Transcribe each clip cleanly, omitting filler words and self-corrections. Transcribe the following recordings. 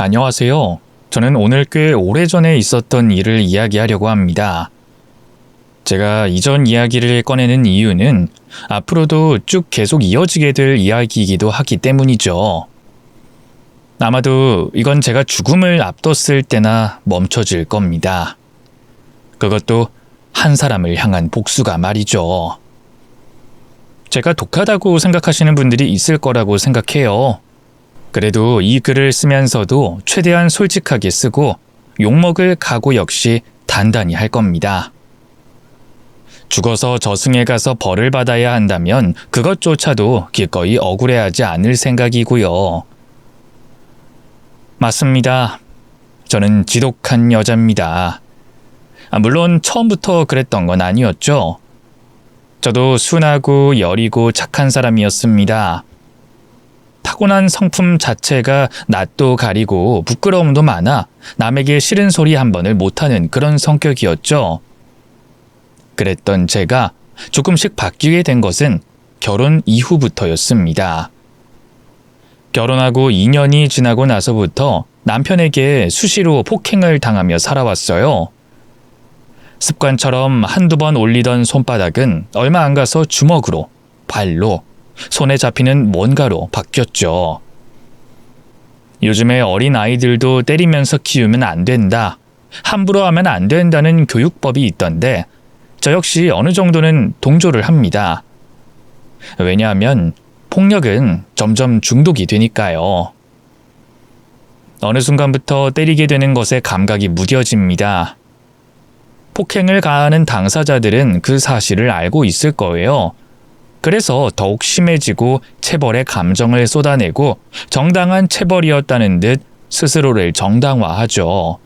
안녕하세요. 저는 오늘 꽤 오래전에 있었던 일을 이야기하려고 합니다. 제가 이전 이야기를 꺼내는 이유는 앞으로도 쭉 계속 이어지게 될 이야기이기도 하기 때문이죠. 아마도 이건 제가 죽음을 앞뒀을 때나 멈춰질 겁니다. 그것도 한 사람을 향한 복수가 말이죠. 제가 독하다고 생각하시는 분들이 있을 거라고 생각해요. 그래도 이 글을 쓰면서도 최대한 솔직하게 쓰고 욕먹을 각오 역시 단단히 할 겁니다. 죽어서 저승에 가서 벌을 받아야 한다면 그것조차도 기꺼이 억울해하지 않을 생각이고요. 맞습니다. 저는 지독한 여자입니다. 물론 처음부터 그랬던 건 아니었죠. 저도 순하고 여리고 착한 사람이었습니다. 타고난 성품 자체가 낯도 가리고 부끄러움도 많아 남에게 싫은 소리 한 번을 못하는 그런 성격이었죠. 그랬던 제가 조금씩 바뀌게 된 것은 결혼 이후부터였습니다. 결혼하고 2년이 지나고 나서부터 남편에게 수시로 폭행을 당하며 살아왔어요. 습관처럼 한두 번 올리던 손바닥은 얼마 안 가서 주먹으로, 발로, 손에 잡히는 뭔가로 바뀌었죠. 요즘에 어린 아이들도 때리면서 키우면 안 된다, 함부로 하면 안 된다는 교육법이 있던데 저 역시 어느 정도는 동조를 합니다. 왜냐하면 폭력은 점점 중독이 되니까요. 어느 순간부터 때리게 되는 것에 감각이 무뎌집니다. 폭행을 가하는 당사자들은 그 사실을 알고 있을 거예요. 그래서 더욱 심해지고 체벌의 감정을 쏟아내고 정당한 체벌이었다는 듯 스스로를 정당화하죠.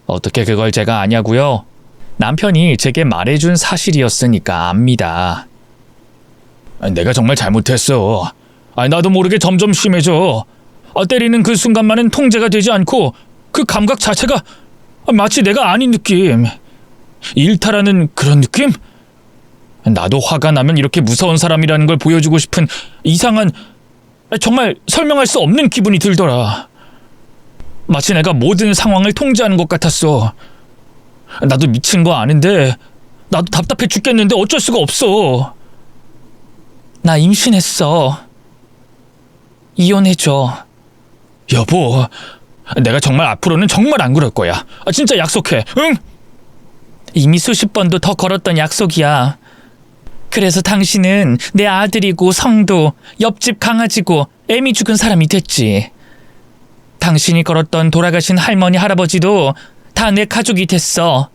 어떻게 그걸 제가 아냐고요? 남편이 제게 말해준 사실이었으니까 압니다. 내가 정말 잘못했어. 나도 모르게 점점 심해져. 때리는 그 순간만은 통제가 되지 않고 그 감각 자체가 마치 내가 아닌 느낌. 일탈하는 그런 느낌? 나도 화가 나면 이렇게 무서운 사람이라는 걸 보여주고 싶은 이상한, 정말 설명할 수 없는 기분이 들더라. 마치 내가 모든 상황을 통제하는 것 같았어. 나도 미친 거 아는데 나도 답답해 죽겠는데 어쩔 수가 없어. 나 임신했어. 이혼해줘. 여보, 내가 정말 앞으로는 정말 안 그럴 거야. 진짜 약속해, 응? 이미 수십 번도 더 걸었던 약속이야. 그래서 당신은 내 아들이고 성도, 옆집 강아지고 애미 죽은 사람이 됐지. 당신이 걸었던 돌아가신 할머니, 할아버지도 다 내 가족이 됐어.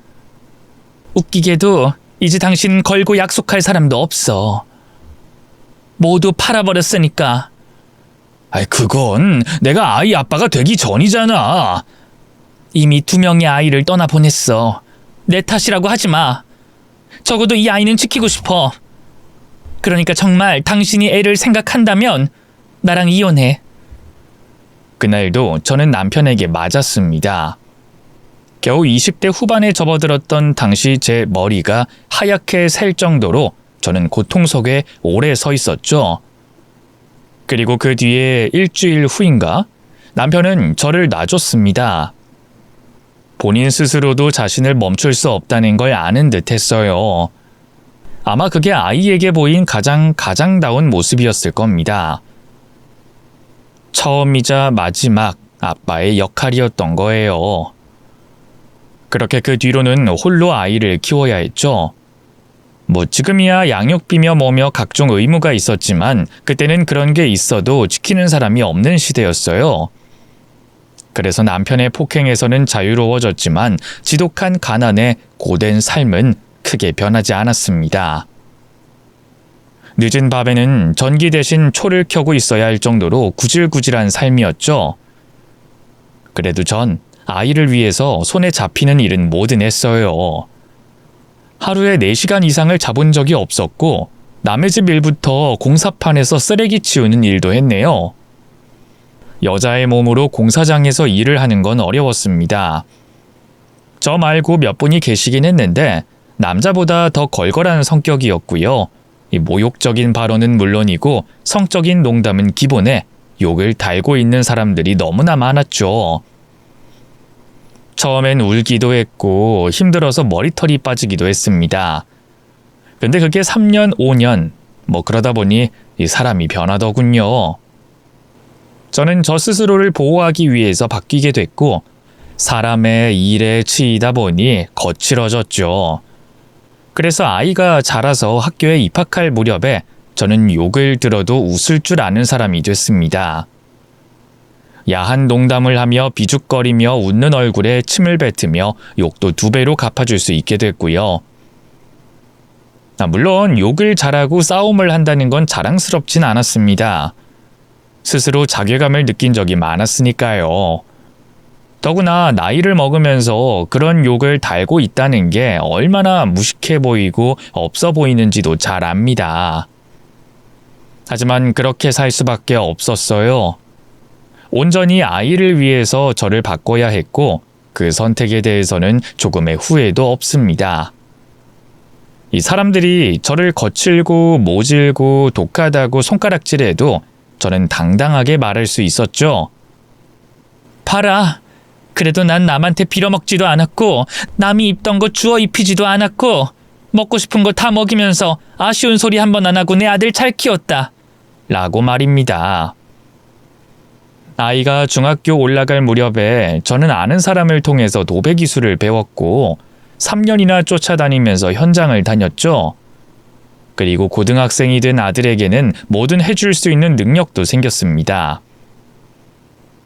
웃기게도 이제 당신 걸고 약속할 사람도 없어. 모두 팔아버렸으니까. 그건 내가 아이 아빠가 되기 전이잖아. 이미 2명의 아이를 떠나보냈어. 내 탓이라고 하지 마. 적어도 이 아이는 지키고 싶어. 그러니까 정말 당신이 애를 생각한다면 나랑 이혼해. 그날도 저는 남편에게 맞았습니다. 겨우 20대 후반에 접어들었던 당시 제 머리가 하얗게 셀 정도로 저는 고통 속에 오래 서 있었죠. 그리고 그 뒤에 일주일 후인가 남편은 저를 놔줬습니다. 본인 스스로도 자신을 멈출 수 없다는 걸 아는 듯 했어요. 아마 그게 아이에게 보인 가장다운 모습이었을 겁니다. 처음이자 마지막 아빠의 역할이었던 거예요. 그렇게 그 뒤로는 홀로 아이를 키워야 했죠. 지금이야 양육비며 뭐며 각종 의무가 있었지만 그때는 그런 게 있어도 지키는 사람이 없는 시대였어요. 그래서 남편의 폭행에서는 자유로워졌지만 지독한 가난에 고된 삶은 크게 변하지 않았습니다. 늦은 밤에는 전기 대신 초를 켜고 있어야 할 정도로 구질구질한 삶이었죠. 그래도 전 아이를 위해서 손에 잡히는 일은 뭐든 했어요. 하루에 4시간 이상을 자본 적이 없었고 남의 집 일부터 공사판에서 쓰레기 치우는 일도 했네요. 여자의 몸으로 공사장에서 일을 하는 건 어려웠습니다. 저 말고 몇 분이 계시긴 했는데 남자보다 더 걸걸한 성격이었고요. 모욕적인 발언은 물론이고 성적인 농담은 기본에 욕을 달고 있는 사람들이 너무나 많았죠. 처음엔 울기도 했고 힘들어서 머리털이 빠지기도 했습니다. 근데 그게 3년, 5년, 그러다 보니 이 사람이 변하더군요. 저는 저 스스로를 보호하기 위해서 바뀌게 됐고 사람의 일에 치이다 보니 거칠어졌죠. 그래서 아이가 자라서 학교에 입학할 무렵에 저는 욕을 들어도 웃을 줄 아는 사람이 됐습니다. 야한 농담을 하며 비죽거리며 웃는 얼굴에 침을 뱉으며 욕도 2배로 갚아줄 수 있게 됐고요. 물론 욕을 잘하고 싸움을 한다는 건 자랑스럽진 않았습니다. 스스로 자괴감을 느낀 적이 많았으니까요. 더구나 나이를 먹으면서 그런 욕을 달고 있다는 게 얼마나 무식해 보이고 없어 보이는지도 잘 압니다. 하지만 그렇게 살 수밖에 없었어요. 온전히 아이를 위해서 저를 바꿔야 했고 그 선택에 대해서는 조금의 후회도 없습니다. 이 사람들이 저를 거칠고 모질고 독하다고 손가락질해도 저는 당당하게 말할 수 있었죠. 봐라. 그래도 난 남한테 빌어먹지도 않았고 남이 입던 거 주워 입히지도 않았고 먹고 싶은 거 다 먹이면서 아쉬운 소리 한 번 안 하고 내 아들 잘 키웠다. 라고 말입니다. 아이가 중학교 올라갈 무렵에 저는 아는 사람을 통해서 도배 기술을 배웠고 3년이나 쫓아다니면서 현장을 다녔죠. 그리고 고등학생이 된 아들에게는 뭐든 해줄 수 있는 능력도 생겼습니다.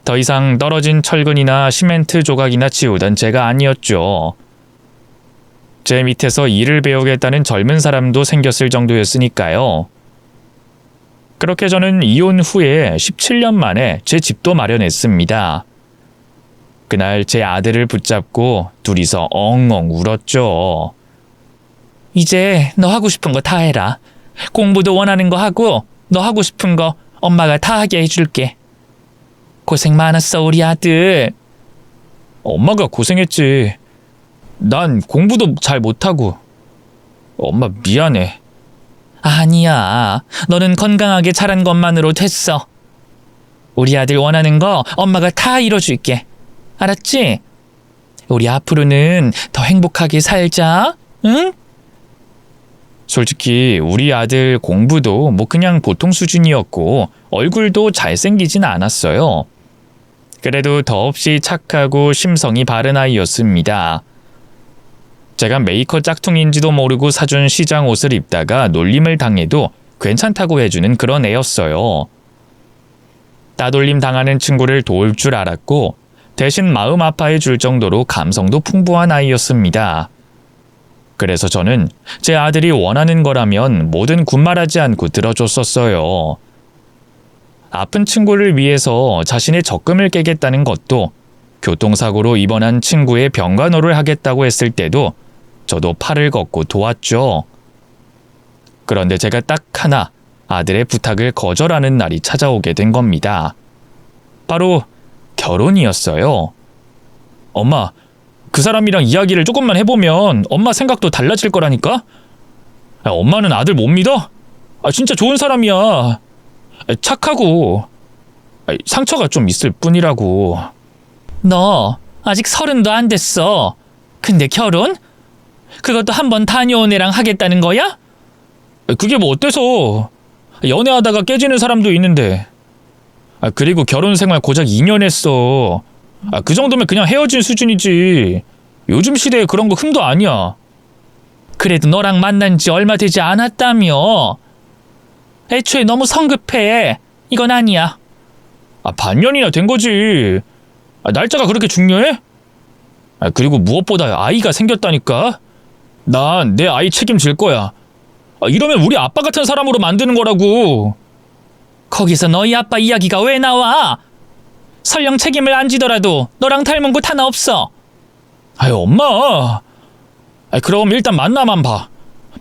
더 이상 떨어진 철근이나 시멘트 조각이나 치우던 제가 아니었죠. 제 밑에서 일을 배우겠다는 젊은 사람도 생겼을 정도였으니까요. 그렇게 저는 이혼 후에 17년 만에 제 집도 마련했습니다. 그날 제 아들을 붙잡고 둘이서 엉엉 울었죠. 이제 너 하고 싶은 거 다 해라. 공부도 원하는 거 하고 너 하고 싶은 거 엄마가 다 하게 해줄게. 고생 많았어 우리 아들. 엄마가 고생했지. 난 공부도 잘 못하고. 엄마 미안해. 아니야. 너는 건강하게 자란 것만으로 됐어. 우리 아들 원하는 거 엄마가 다 이뤄줄게. 알았지? 우리 앞으로는 더 행복하게 살자. 응? 솔직히 우리 아들 공부도 그냥 보통 수준이었고 얼굴도 잘생기진 않았어요. 그래도 더없이 착하고 심성이 바른 아이였습니다. 제가 메이커 짝퉁인지도 모르고 사준 시장 옷을 입다가 놀림을 당해도 괜찮다고 해주는 그런 애였어요. 따돌림 당하는 친구를 도울 줄 알았고 대신 마음 아파해 줄 정도로 감성도 풍부한 아이였습니다. 그래서 저는 제 아들이 원하는 거라면 뭐든 군말하지 않고 들어줬었어요. 아픈 친구를 위해서 자신의 적금을 깨겠다는 것도, 교통사고로 입원한 친구의 병간호를 하겠다고 했을 때도 저도 팔을 걷고 도왔죠. 그런데 제가 딱 하나 아들의 부탁을 거절하는 날이 찾아오게 된 겁니다. 바로 결혼이었어요. 엄마, 그 사람이랑 이야기를 조금만 해보면 엄마 생각도 달라질 거라니까? 엄마는 아들 못 믿어? 진짜 좋은 사람이야. 착하고 상처가 좀 있을 뿐이라고. 너 아직 30도 안 됐어. 근데 결혼? 그것도 한번 다녀온 애랑 하겠다는 거야? 그게 뭐 어때서? 연애하다가 깨지는 사람도 있는데. 그리고 결혼 생활 고작 2년 했어. 그 정도면 그냥 헤어진 수준이지. 요즘 시대에 그런 거 흠도 아니야. 그래도 너랑 만난 지 얼마 되지 않았다며. 애초에 너무 성급해. 이건 아니야. 반년이나 된 거지. 날짜가 그렇게 중요해? 그리고 무엇보다 아이가 생겼다니까. 난 내 아이 책임질 거야. 이러면 우리 아빠 같은 사람으로 만드는 거라고. 거기서 너희 아빠 이야기가 왜 나와? 설령 책임을 안 지더라도 너랑 닮은 곳 하나 없어. 엄마. 그럼 일단 만나만 봐.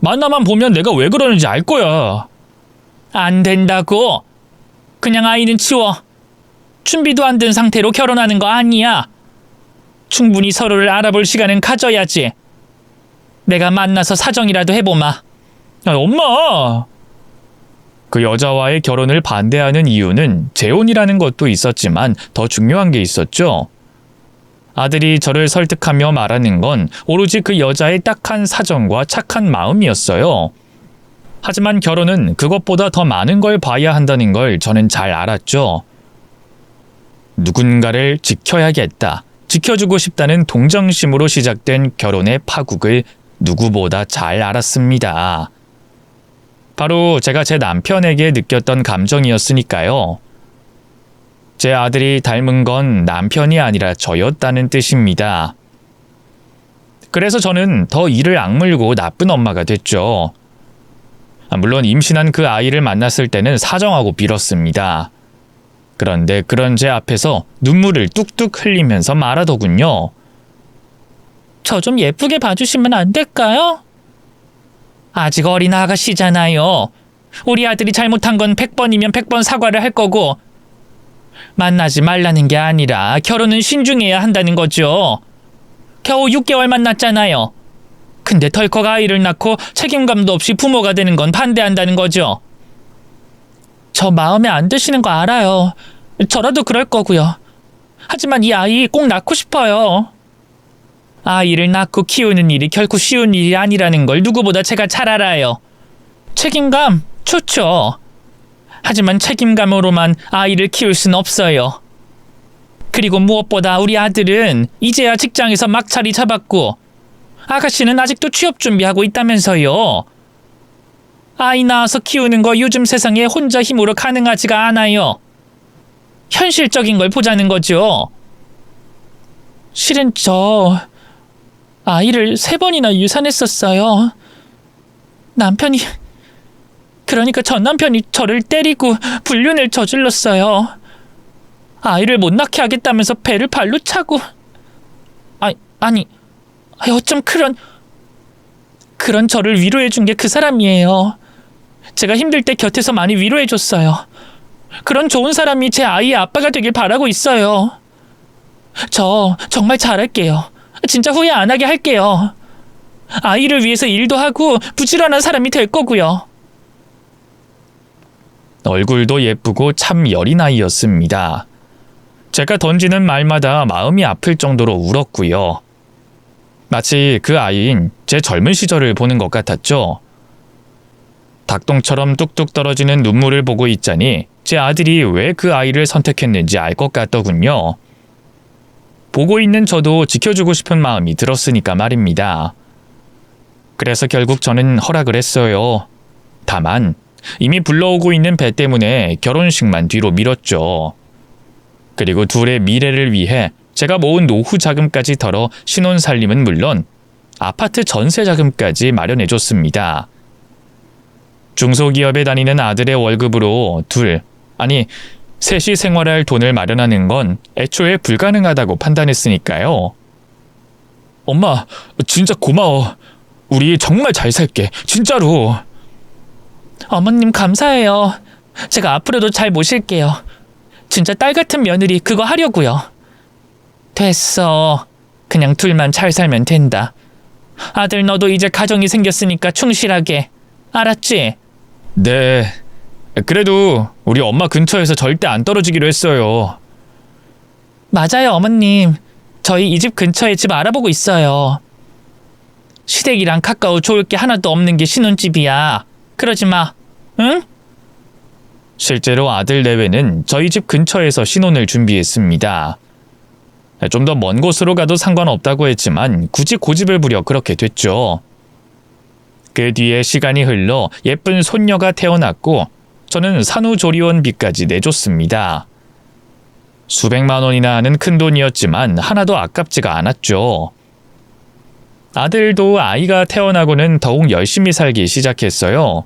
만나만 보면 내가 왜 그러는지 알 거야. 안 된다고. 그냥 아이는 치워. 준비도 안 된 상태로 결혼하는 거 아니야. 충분히 서로를 알아볼 시간은 가져야지. 내가 만나서 사정이라도 해보마. 엄마. 그 여자와의 결혼을 반대하는 이유는 재혼이라는 것도 있었지만 더 중요한 게 있었죠. 아들이 저를 설득하며 말하는 건 오로지 그 여자의 딱한 사정과 착한 마음이었어요. 하지만 결혼은 그것보다 더 많은 걸 봐야 한다는 걸 저는 잘 알았죠. 누군가를 지켜야겠다, 지켜주고 싶다는 동정심으로 시작된 결혼의 파국을 누구보다 잘 알았습니다. 바로 제가 제 남편에게 느꼈던 감정이었으니까요. 제 아들이 닮은 건 남편이 아니라 저였다는 뜻입니다. 그래서 저는 더 이를 악물고 나쁜 엄마가 됐죠. 물론 임신한 그 아이를 만났을 때는 사정하고 빌었습니다. 그런데 그런 제 앞에서 눈물을 뚝뚝 흘리면서 말하더군요. 저 좀 예쁘게 봐주시면 안 될까요? 아직 어린 아가씨잖아요. 우리 아들이 잘못한 건 100번이면 100번 사과를 할 거고, 만나지 말라는 게 아니라 결혼은 신중해야 한다는 거죠. 겨우 6개월 만났잖아요. 근데 덜컥 아이를 낳고 책임감도 없이 부모가 되는 건 반대한다는 거죠. 저 마음에 안 드시는 거 알아요. 저라도 그럴 거고요. 하지만 이 아이 꼭 낳고 싶어요. 아이를 낳고 키우는 일이 결코 쉬운 일이 아니라는 걸 누구보다 제가 잘 알아요. 책임감 좋죠. 하지만 책임감으로만 아이를 키울 순 없어요. 그리고 무엇보다 우리 아들은 이제야 직장에서 막 자리 잡았고, 아가씨는 아직도 취업 준비하고 있다면서요. 아이 낳아서 키우는 거 요즘 세상에 혼자 힘으로 가능하지가 않아요. 현실적인 걸 보자는 거죠. 실은 저 아이를 3번이나 유산했었어요. 남편이, 그러니까 전 남편이 저를 때리고 불륜을 저질렀어요. 아이를 못 낳게 하겠다면서 배를 발로 차고. 아니, 어쩜 그런 저를 위로해준 게 그 사람이에요. 제가 힘들 때 곁에서 많이 위로해줬어요. 그런 좋은 사람이 제 아이의 아빠가 되길 바라고 있어요. 저 정말 잘할게요. 진짜 후회 안 하게 할게요. 아이를 위해서 일도 하고 부지런한 사람이 될 거고요. 얼굴도 예쁘고 참 여린 아이였습니다. 제가 던지는 말마다 마음이 아플 정도로 울었고요. 마치 그 아이인 제 젊은 시절을 보는 것 같았죠. 닭똥처럼 뚝뚝 떨어지는 눈물을 보고 있자니 제 아들이 왜 그 아이를 선택했는지 알 것 같더군요. 보고 있는 저도 지켜주고 싶은 마음이 들었으니까 말입니다. 그래서 결국 저는 허락을 했어요. 다만 이미 불러오고 있는 배 때문에 결혼식만 뒤로 미뤘죠. 그리고 둘의 미래를 위해 제가 모은 노후 자금까지 덜어 신혼 살림은 물론 아파트 전세 자금까지 마련해줬습니다. 중소기업에 다니는 아들의 월급으로 셋이 생활할 돈을 마련하는 건 애초에 불가능하다고 판단했으니까요. 엄마, 진짜 고마워. 우리 정말 잘 살게. 진짜로. 어머님 감사해요. 제가 앞으로도 잘 모실게요. 진짜 딸 같은 며느리 그거 하려고요. 됐어. 그냥 둘만 잘 살면 된다. 아들 너도 이제 가정이 생겼으니까 충실하게. 알았지? 네. 그래도 우리 엄마 근처에서 절대 안 떨어지기로 했어요. 맞아요, 어머님. 저희 이 집 근처에 집 알아보고 있어요. 시댁이랑 가까워 좋을 게 하나도 없는 게 신혼집이야. 그러지 마. 응? 실제로 아들 내외는 저희 집 근처에서 신혼을 준비했습니다. 좀 더 먼 곳으로 가도 상관없다고 했지만 굳이 고집을 부려 그렇게 됐죠. 그 뒤에 시간이 흘러 예쁜 손녀가 태어났고 저는 산후조리원비까지 내줬습니다. 수백만 원이나 하는 큰돈이었지만 하나도 아깝지가 않았죠. 아들도 아이가 태어나고는 더욱 열심히 살기 시작했어요.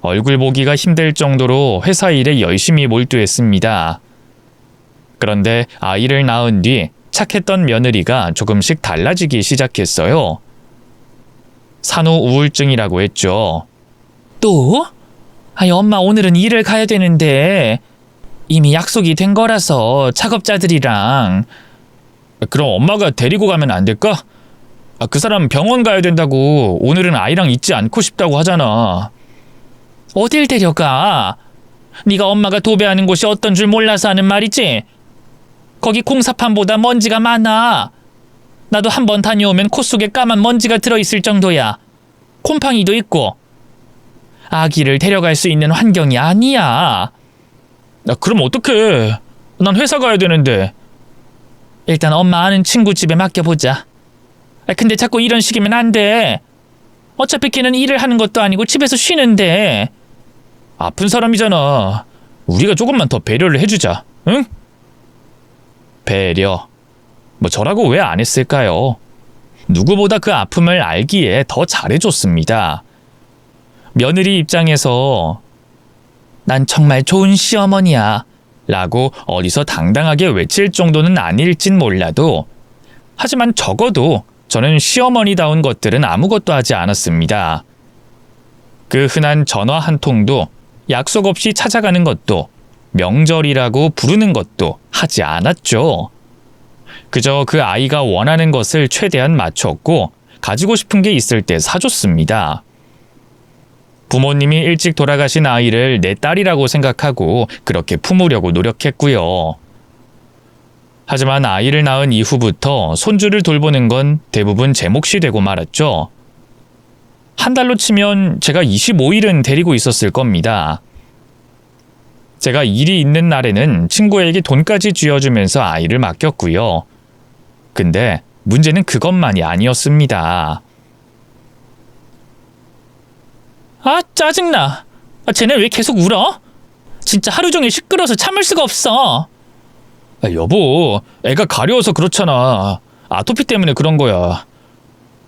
얼굴 보기가 힘들 정도로 회사 일에 열심히 몰두했습니다. 그런데 아이를 낳은 뒤 착했던 며느리가 조금씩 달라지기 시작했어요. 산후 우울증이라고 했죠. 또? 엄마 오늘은 일을 가야 되는데 이미 약속이 된 거라서 작업자들이랑. 그럼 엄마가 데리고 가면 안 될까? 그 사람 병원 가야 된다고 오늘은 아이랑 있지 않고 싶다고 하잖아. 어딜 데려가? 네가 엄마가 도배하는 곳이 어떤 줄 몰라서 하는 말이지? 거기 공사판보다 먼지가 많아. 나도 한번 다녀오면 코 속에 까만 먼지가 들어있을 정도야. 곰팡이도 있고. 아기를 데려갈 수 있는 환경이 아니야. 그럼 어떡해? 난 회사 가야 되는데. 일단 엄마 아는 친구 집에 맡겨보자. 근데 자꾸 이런 식이면 안 돼. 어차피 걔는 일을 하는 것도 아니고 집에서 쉬는데. 아픈 사람이잖아. 우리가 조금만 더 배려를 해주자. 응? 배려. 뭐 저라고 왜 안 했을까요? 누구보다 그 아픔을 알기에 더 잘해줬습니다. 며느리 입장에서 난 정말 좋은 시어머니야 라고 어디서 당당하게 외칠 정도는 아닐진 몰라도 하지만 적어도 저는 시어머니다운 것들은 아무것도 하지 않았습니다. 그 흔한 전화 한 통도 약속 없이 찾아가는 것도 명절이라고 부르는 것도 하지 않았죠. 그저 그 아이가 원하는 것을 최대한 맞췄고 가지고 싶은 게 있을 때 사줬습니다. 부모님이 일찍 돌아가신 아이를 내 딸이라고 생각하고 그렇게 품으려고 노력했고요. 하지만 아이를 낳은 이후부터 손주를 돌보는 건 대부분 제 몫이 되고 말았죠. 한 달로 치면 제가 25일은 데리고 있었을 겁니다. 제가 일이 있는 날에는 친구에게 돈까지 쥐어주면서 아이를 맡겼고요. 근데 문제는 그것만이 아니었습니다. 아, 짜증나. 쟤네 왜 계속 울어? 진짜 하루 종일 시끄러워서 참을 수가 없어. 여보, 애가 가려워서 그렇잖아. 아토피 때문에 그런 거야.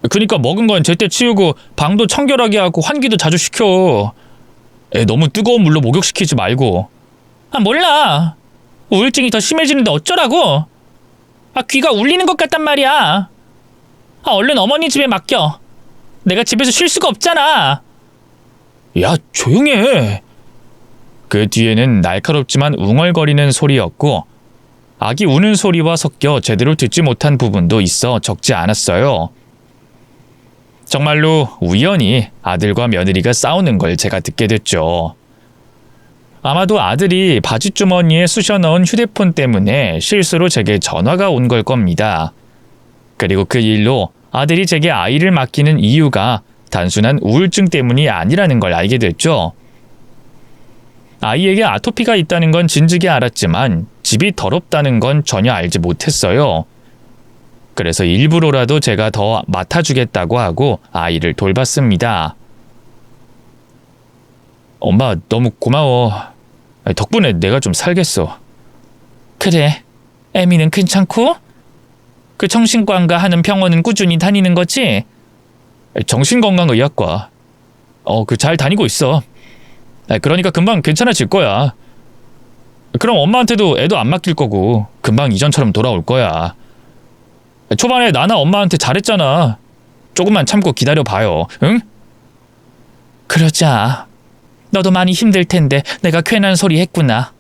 그니까 먹은 건 제때 치우고 방도 청결하게 하고 환기도 자주 시켜. 애 너무 뜨거운 물로 목욕시키지 말고. 아, 몰라. 우울증이 더 심해지는데 어쩌라고? 아, 귀가 울리는 것 같단 말이야. 아, 얼른 어머니 집에 맡겨. 내가 집에서 쉴 수가 없잖아. 야, 조용히 해. 그 뒤에는 날카롭지만 웅얼거리는 소리였고 아기 우는 소리와 섞여 제대로 듣지 못한 부분도 있어 적지 않았어요. 정말로 우연히 아들과 며느리가 싸우는 걸 제가 듣게 됐죠. 아마도 아들이 바지주머니에 쑤셔 넣은 휴대폰 때문에 실수로 제게 전화가 온 걸 겁니다. 그리고 그 일로 아들이 제게 아이를 맡기는 이유가 단순한 우울증 때문이 아니라는 걸 알게 됐죠. 아이에게 아토피가 있다는 건 진즉에 알았지만 집이 더럽다는 건 전혀 알지 못했어요. 그래서 일부러라도 제가 더 맡아주겠다고 하고 아이를 돌봤습니다. 엄마 너무 고마워. 덕분에 내가 좀 살겠어. 그래, 애미는 괜찮고? 그 정신과인가 하는 병원은 꾸준히 다니는 거지? 정신건강의학과. 그 잘 다니고 있어. 그러니까 금방 괜찮아질 거야. 그럼 엄마한테도 애도 안 맡길 거고 금방 이전처럼 돌아올 거야. 초반에 나나 엄마한테 잘했잖아. 조금만 참고 기다려봐요. 응? 그러자. 너도 많이 힘들 텐데 내가 괜한 소리 했구나.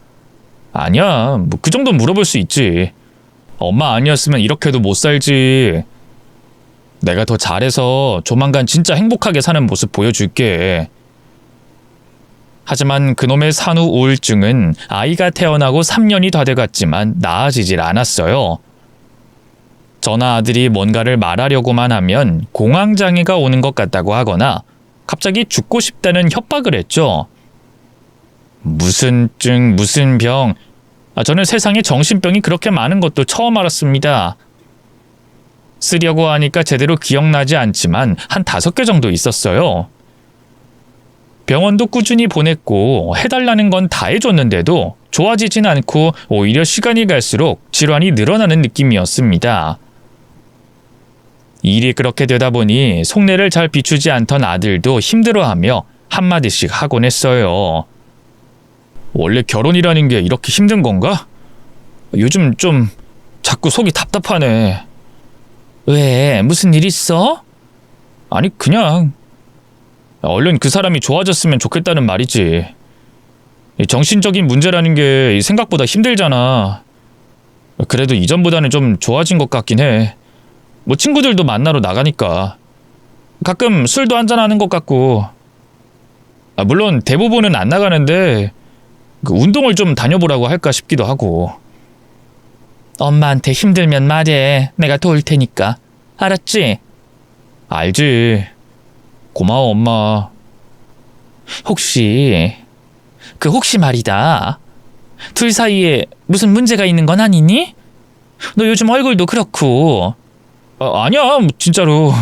아니야, 뭐 그 정도는 물어볼 수 있지. 엄마 아니었으면 이렇게도 못 살지. 내가 더 잘해서 조만간 진짜 행복하게 사는 모습 보여줄게. 하지만 그놈의 산후 우울증은 아이가 태어나고 3년이 다 돼갔지만 나아지질 않았어요. 저나 아들이 뭔가를 말하려고만 하면 공황장애가 오는 것 같다고 하거나 갑자기 죽고 싶다는 협박을 했죠. 무슨 증, 무슨 병. 저는 세상에 정신병이 그렇게 많은 것도 처음 알았습니다. 쓰려고 하니까 제대로 기억나지 않지만 한 5개 정도 있었어요. 병원도 꾸준히 보냈고 해달라는 건 다 해줬는데도 좋아지진 않고 오히려 시간이 갈수록 질환이 늘어나는 느낌이었습니다. 일이 그렇게 되다 보니 속내를 잘 비추지 않던 아들도 힘들어하며 한마디씩 하곤 했어요. 원래 결혼이라는 게 이렇게 힘든 건가? 요즘 좀 자꾸 속이 답답하네. 왜? 무슨 일 있어? 아니 그냥 얼른 그 사람이 좋아졌으면 좋겠다는 말이지. 정신적인 문제라는 게 생각보다 힘들잖아. 그래도 이전보다는 좀 좋아진 것 같긴 해. 뭐 친구들도 만나러 나가니까. 가끔 술도 한잔하는 것 같고. 물론 대부분은 안 나가는데 그 운동을 좀 다녀보라고 할까 싶기도 하고. 엄마한테 힘들면 말해. 내가 도울 테니까. 알았지? 알지. 고마워, 엄마. 혹시 말이다. 둘 사이에 무슨 문제가 있는 건 아니니? 너 요즘 얼굴도 그렇고. 아니야, 진짜로.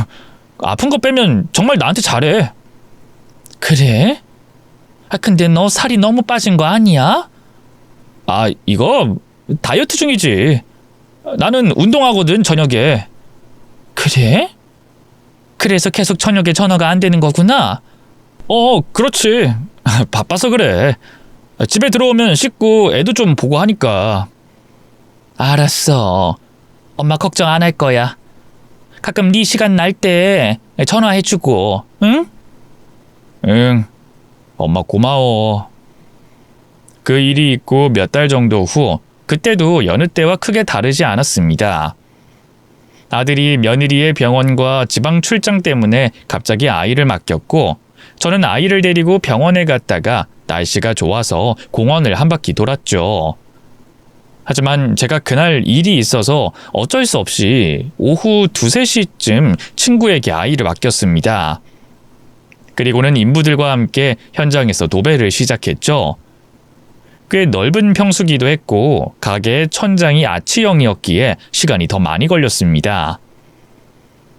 아픈 거 빼면 정말 나한테 잘해. 그래? 근데 너 살이 너무 빠진 거 아니야? 이거 다이어트 중이지. 나는 운동하거든, 저녁에. 그래? 그래서 계속 저녁에 전화가 안 되는 거구나? 그렇지. 바빠서 그래. 집에 들어오면 씻고 애도 좀 보고 하니까. 알았어. 엄마 걱정 안 할 거야. 가끔 네 시간 날 때 전화해주고, 응? 응, 엄마 고마워. 그 일이 있고 몇 달 정도 후, 그때도 여느 때와 크게 다르지 않았습니다. 아들이 며느리의 병원과 지방 출장 때문에 갑자기 아이를 맡겼고, 저는 아이를 데리고 병원에 갔다가 날씨가 좋아서 공원을 한 바퀴 돌았죠. 하지만 제가 그날 일이 있어서 어쩔 수 없이 오후 2, 3시쯤 친구에게 아이를 맡겼습니다. 그리고는 인부들과 함께 현장에서 도배를 시작했죠. 꽤 넓은 평수기도 했고 가게의 천장이 아치형이었기에 시간이 더 많이 걸렸습니다.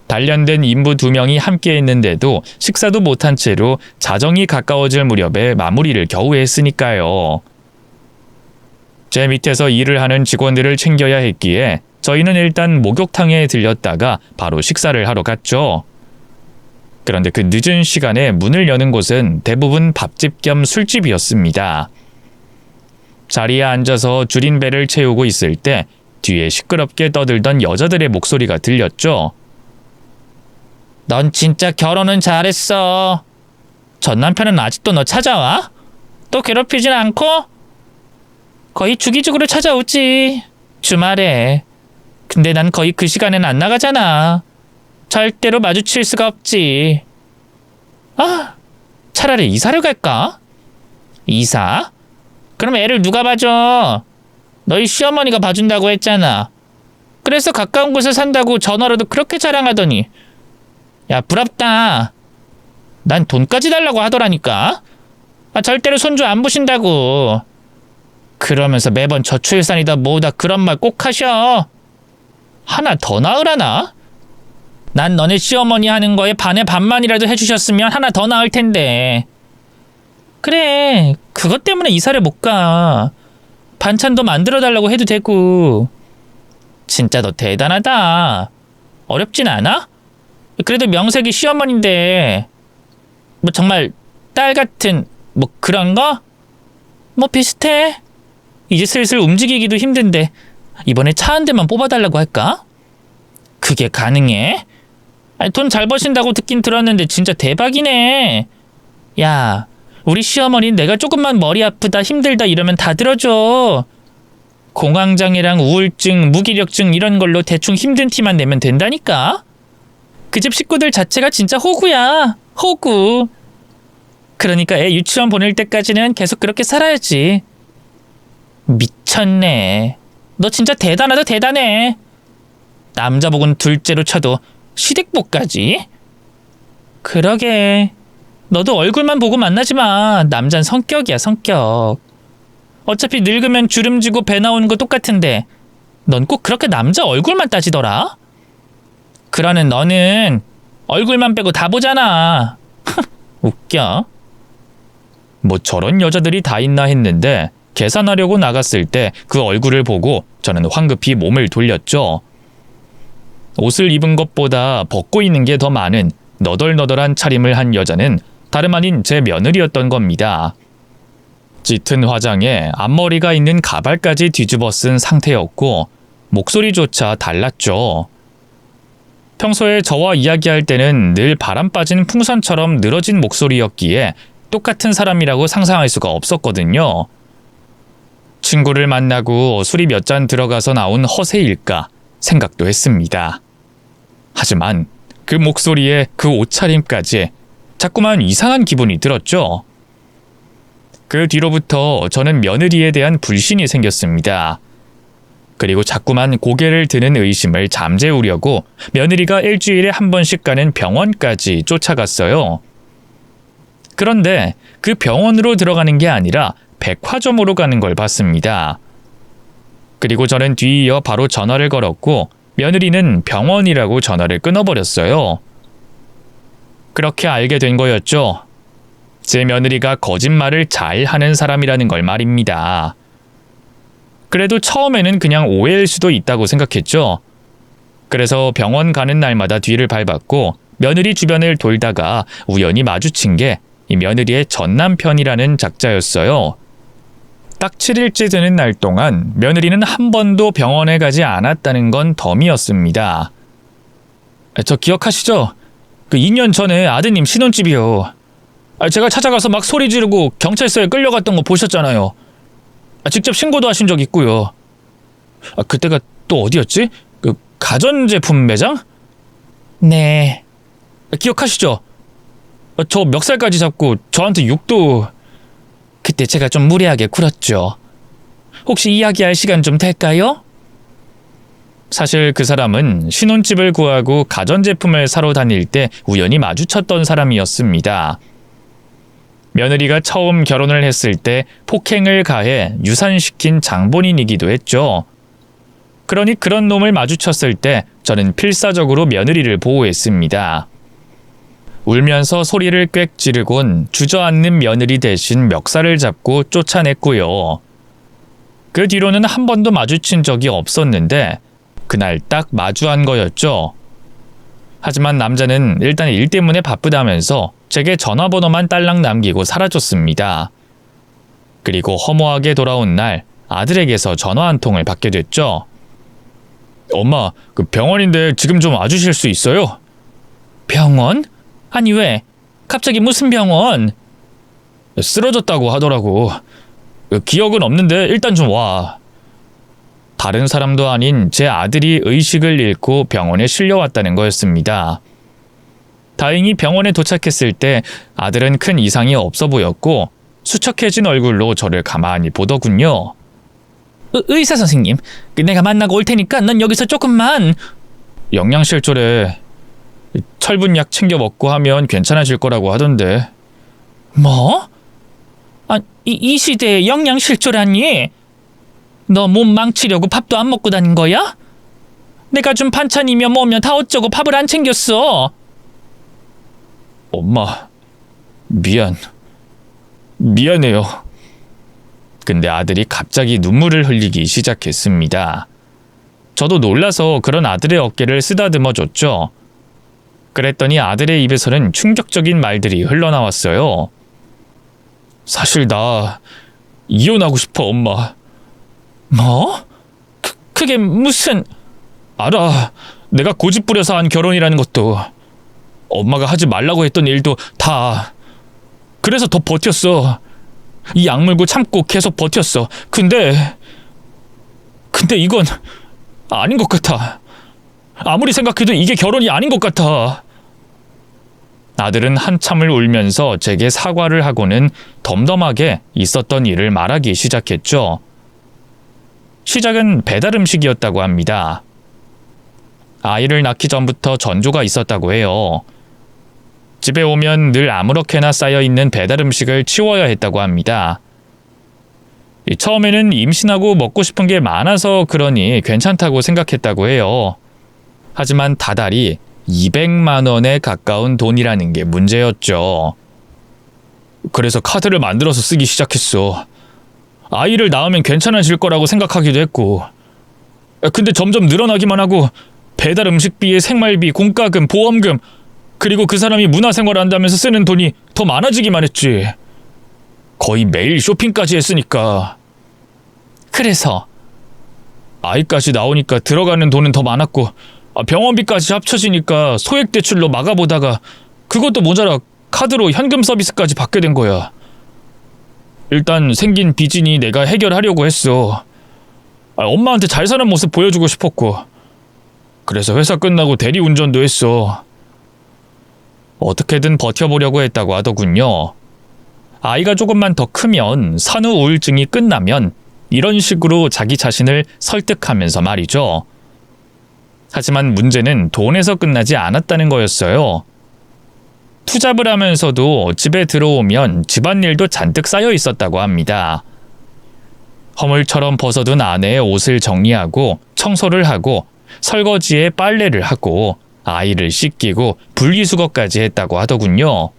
단련된 인부 2명이 함께 했는데도 식사도 못한 채로 자정이 가까워질 무렵에 마무리를 겨우 했으니까요. 제 밑에서 일을 하는 직원들을 챙겨야 했기에 저희는 일단 목욕탕에 들렸다가 바로 식사를 하러 갔죠. 그런데 그 늦은 시간에 문을 여는 곳은 대부분 밥집 겸 술집이었습니다. 자리에 앉아서 줄인 배를 채우고 있을 때 뒤에 시끄럽게 떠들던 여자들의 목소리가 들렸죠. 넌 진짜 결혼은 잘했어. 전 남편은 아직도 너 찾아와? 또 괴롭히진 않고? 거의 주기적으로 찾아오지. 주말에. 근데 난 거의 그 시간엔 안 나가잖아. 절대로 마주칠 수가 없지. 차라리 이사를 갈까? 이사? 그럼 애를 누가 봐줘? 너희 시어머니가 봐준다고 했잖아. 그래서 가까운 곳에 산다고 전화로도 그렇게 자랑하더니. 야, 부럽다. 난 돈까지 달라고 하더라니까. 절대로 손주 안 보신다고. 그러면서 매번 저출산이다 뭐다 그런 말 꼭 하셔. 하나 더 낳으라나? 난 너네 시어머니 하는 거에 반의 반만이라도 해주셨으면 하나 더 나을 텐데. 그래, 그것 때문에 이사를 못 가. 반찬도 만들어달라고 해도 되고. 진짜 너 대단하다. 어렵진 않아? 그래도 명색이 시어머니인데 뭐 정말 딸 같은 뭐 그런 거? 뭐 비슷해. 이제 슬슬 움직이기도 힘든데 이번에 차 한 대만 뽑아달라고 할까? 그게 가능해? 돈 잘 버신다고 듣긴 들었는데 진짜 대박이네. 야, 우리 시어머니 내가 조금만 머리 아프다 힘들다 이러면 다 들어줘. 공황장애랑 우울증, 무기력증 이런 걸로 대충 힘든 티만 내면 된다니까. 그 집 식구들 자체가 진짜 호구야. 호구. 그러니까 애 유치원 보낼 때까지는 계속 그렇게 살아야지. 미쳤네. 너 진짜 대단하다 대단해. 남자복은 둘째로 쳐도 시댁복까지? 그러게. 너도 얼굴만 보고 만나지 마. 남잔 성격이야 성격. 어차피 늙으면 주름지고 배 나오는 거 똑같은데 넌 꼭 그렇게 남자 얼굴만 따지더라? 그러는 너는 얼굴만 빼고 다 보잖아. 웃겨. 뭐 저런 여자들이 다 있나 했는데 계산하려고 나갔을 때 그 얼굴을 보고 저는 황급히 몸을 돌렸죠. 옷을 입은 것보다 벗고 있는 게 더 많은 너덜너덜한 차림을 한 여자는 다름 아닌 제 며느리였던 겁니다. 짙은 화장에 앞머리가 있는 가발까지 뒤집어 쓴 상태였고 목소리조차 달랐죠. 평소에 저와 이야기할 때는 늘 바람 빠진 풍선처럼 늘어진 목소리였기에 똑같은 사람이라고 상상할 수가 없었거든요. 친구를 만나고 술이 몇 잔 들어가서 나온 허세일까 생각도 했습니다. 하지만 그 목소리에 그 옷차림까지 자꾸만 이상한 기분이 들었죠. 그 뒤로부터 저는 며느리에 대한 불신이 생겼습니다. 그리고 자꾸만 고개를 드는 의심을 잠재우려고 며느리가 일주일에 한 번씩 가는 병원까지 쫓아갔어요. 그런데 그 병원으로 들어가는 게 아니라 백화점으로 가는 걸 봤습니다. 그리고 저는 뒤이어 바로 전화를 걸었고 며느리는 병원이라고 전화를 끊어버렸어요. 그렇게 알게 된 거였죠. 제 며느리가 거짓말을 잘 하는 사람이라는 걸 말입니다. 그래도 처음에는 그냥 오해일 수도 있다고 생각했죠. 그래서 병원 가는 날마다 뒤를 밟았고 며느리 주변을 돌다가 우연히 마주친 게 이 며느리의 전 남편이라는 작자였어요. 딱 7일째 되는 날 동안 며느리는 한 번도 병원에 가지 않았다는 건 덤이었습니다. 저 기억하시죠? 그 2년 전에 아드님 신혼집이요. 제가 찾아가서 막 소리 지르고 경찰서에 끌려갔던 거 보셨잖아요. 직접 신고도 하신 적 있고요. 그때가 또 어디였지? 그 가전제품 매장? 네. 기억하시죠? 저 멱살까지 잡고 저한테 욕도... 그때 제가 좀 무례하게 굴었죠. 혹시 이야기할 시간 좀 될까요? 사실 그 사람은 신혼집을 구하고 가전제품을 사러 다닐 때 우연히 마주쳤던 사람이었습니다. 며느리가 처음 결혼을 했을 때 폭행을 가해 유산시킨 장본인이기도 했죠. 그러니 그런 놈을 마주쳤을 때 저는 필사적으로 며느리를 보호했습니다. 울면서 소리를 꽥 지르곤 주저앉는 며느리 대신 멱살을 잡고 쫓아냈고요. 그 뒤로는 한 번도 마주친 적이 없었는데 그날 딱 마주한 거였죠. 하지만 남자는 일단 일 때문에 바쁘다면서 제게 전화번호만 딸랑 남기고 사라졌습니다. 그리고 허무하게 돌아온 날 아들에게서 전화 한 통을 받게 됐죠. 엄마, 그 병원인데 지금 좀 와주실 수 있어요? 병원? 아니 왜? 갑자기 무슨 병원? 쓰러졌다고 하더라고. 기억은 없는데 일단 좀 와. 다른 사람도 아닌 제 아들이 의식을 잃고 병원에 실려왔다는 거였습니다. 다행히 병원에 도착했을 때 아들은 큰 이상이 없어 보였고 수척해진 얼굴로 저를 가만히 보더군요. 의사 선생님, 내가 만나고 올 테니까 넌 여기서 조금만... 영양실조래. 철분약 챙겨 먹고 하면 괜찮아질 거라고 하던데. 뭐? 이 시대에 영양실조라니? 너 몸 망치려고 밥도 안 먹고 다닌 거야? 내가 준 반찬이며 뭐며 다 어쩌고 밥을 안 챙겼어? 엄마, 미안해요. 근데 아들이 갑자기 눈물을 흘리기 시작했습니다. 저도 놀라서 그런 아들의 어깨를 쓰다듬어 줬죠. 그랬더니 아들의 입에서는 충격적인 말들이 흘러나왔어요. 사실 나 이혼하고 싶어, 엄마. 뭐? 그게 무슨... 알아. 내가 고집 부려서 한 결혼이라는 것도, 엄마가 하지 말라고 했던 일도 다. 그래서 더 버텼어. 이 악물고 참고 계속 버텼어. 근데 이건 아닌 것 같아. 아무리 생각해도 이게 결혼이 아닌 것 같아. 아들은 한참을 울면서 제게 사과를 하고는 덤덤하게 있었던 일을 말하기 시작했죠. 시작은 배달 음식이었다고 합니다. 아이를 낳기 전부터 전조가 있었다고 해요. 집에 오면 늘 아무렇게나 쌓여있는 배달 음식을 치워야 했다고 합니다. 처음에는 임신하고 먹고 싶은 게 많아서 그러니 괜찮다고 생각했다고 해요. 하지만 다달이 200만 원에 가까운 돈이라는 게 문제였죠. 그래서 카드를 만들어서 쓰기 시작했어. 아이를 낳으면 괜찮아질 거라고 생각하기도 했고. 근데 점점 늘어나기만 하고 배달 음식비에 생활비, 공과금, 보험금, 그리고 그 사람이 문화생활 한다면서 쓰는 돈이 더 많아지기만 했지. 거의 매일 쇼핑까지 했으니까. 그래서 아이까지 나오니까 들어가는 돈은 더 많았고 병원비까지 합쳐지니까 소액대출로 막아보다가 그것도 모자라 카드로 현금 서비스까지 받게 된 거야. 일단 생긴 빚이니 내가 해결하려고 했어. 엄마한테 잘 사는 모습 보여주고 싶었고. 그래서 회사 끝나고 대리운전도 했어. 어떻게든 버텨보려고 했다고 하더군요. 아이가 조금만 더 크면 산후 우울증이 끝나면 이런 식으로 자기 자신을 설득하면서 말이죠. 하지만 문제는 돈에서 끝나지 않았다는 거였어요. 투잡을 하면서도 집에 들어오면 집안일도 잔뜩 쌓여 있었다고 합니다. 허물처럼 벗어둔 아내의 옷을 정리하고 청소를 하고 설거지에 빨래를 하고 아이를 씻기고 분리수거까지 했다고 하더군요.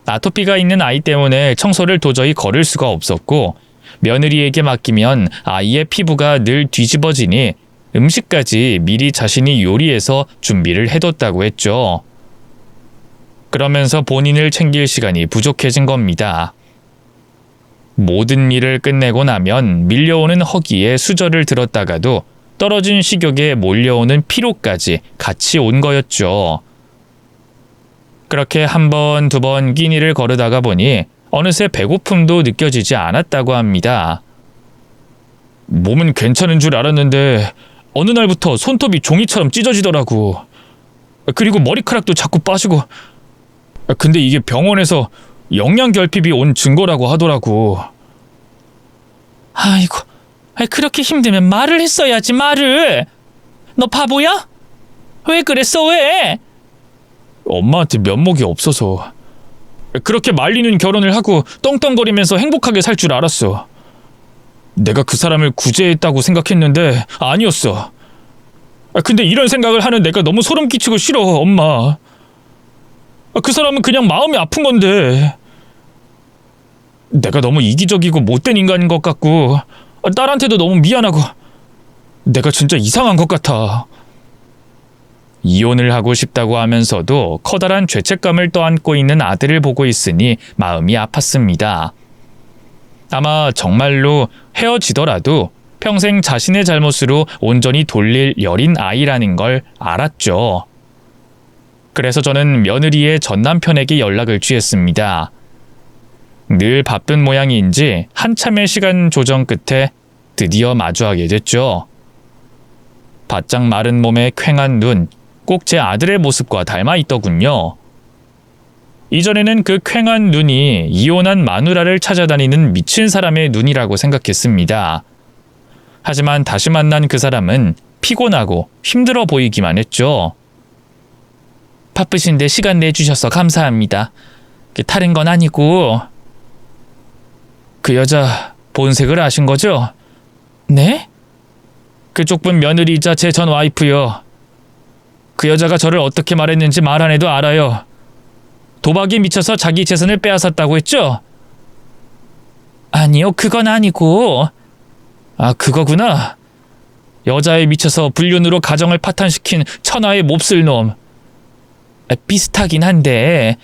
아토피가 있는 아이 때문에 청소를 도저히 거를 수가 없었고 며느리에게 맡기면 아이의 피부가 늘 뒤집어지니 음식까지 미리 자신이 요리해서 준비를 해뒀다고 했죠. 그러면서 본인을 챙길 시간이 부족해진 겁니다. 모든 일을 끝내고 나면 밀려오는 허기에 수저를 들었다가도 떨어진 식욕에 몰려오는 피로까지 같이 온 거였죠. 그렇게 한 번, 두 번 끼니를 거르다가 보니 어느새 배고픔도 느껴지지 않았다고 합니다. 몸은 괜찮은 줄 알았는데 어느 날부터 손톱이 종이처럼 찢어지더라고. 그리고 머리카락도 자꾸 빠지고. 근데 이게 병원에서 영양결핍이 온 증거라고 하더라고. 아이고, 그렇게 힘들면 말을 했어야지, 말을. 너 바보야? 왜 그랬어, 왜? 엄마한테 면목이 없어서. 그렇게 말리는 결혼을 하고 떵떵거리면서 행복하게 살 줄 알았어. 내가 그 사람을 구제했다고 생각했는데 아니었어. 근데 이런 생각을 하는 내가 너무 소름 끼치고 싫어, 엄마. 그 사람은 그냥 마음이 아픈 건데. 내가 너무 이기적이고 못된 인간인 것 같고 딸한테도 너무 미안하고 내가 진짜 이상한 것 같아. 이혼을 하고 싶다고 하면서도 커다란 죄책감을 떠안고 있는 아들을 보고 있으니 마음이 아팠습니다. 아마 정말로 헤어지더라도 평생 자신의 잘못으로 온전히 돌릴 여린 아이라는 걸 알았죠. 그래서 저는 며느리의 전 남편에게 연락을 취했습니다. 늘 바쁜 모양인지 한참의 시간 조정 끝에 드디어 마주하게 됐죠. 바짝 마른 몸에 퀭한 눈, 꼭 제 아들의 모습과 닮아 있더군요. 이전에는 그 퀭한 눈이 이혼한 마누라를 찾아다니는 미친 사람의 눈이라고 생각했습니다. 하지만 다시 만난 그 사람은 피곤하고 힘들어 보이기만 했죠. 바쁘신데 시간 내주셔서 감사합니다. 다른 건 아니고. 그 여자 본색을 아신 거죠? 네? 그쪽 분 며느리이자 제 전 와이프요. 그 여자가 저를 어떻게 말했는지 말 안 해도 알아요. 도박에 미쳐서 자기 재산을 빼앗았다고 했죠? 아니요, 그건 아니고. 아, 그거구나. 여자에 미쳐서 불륜으로 가정을 파탄시킨 천하의 몹쓸 놈. 비슷하긴 한데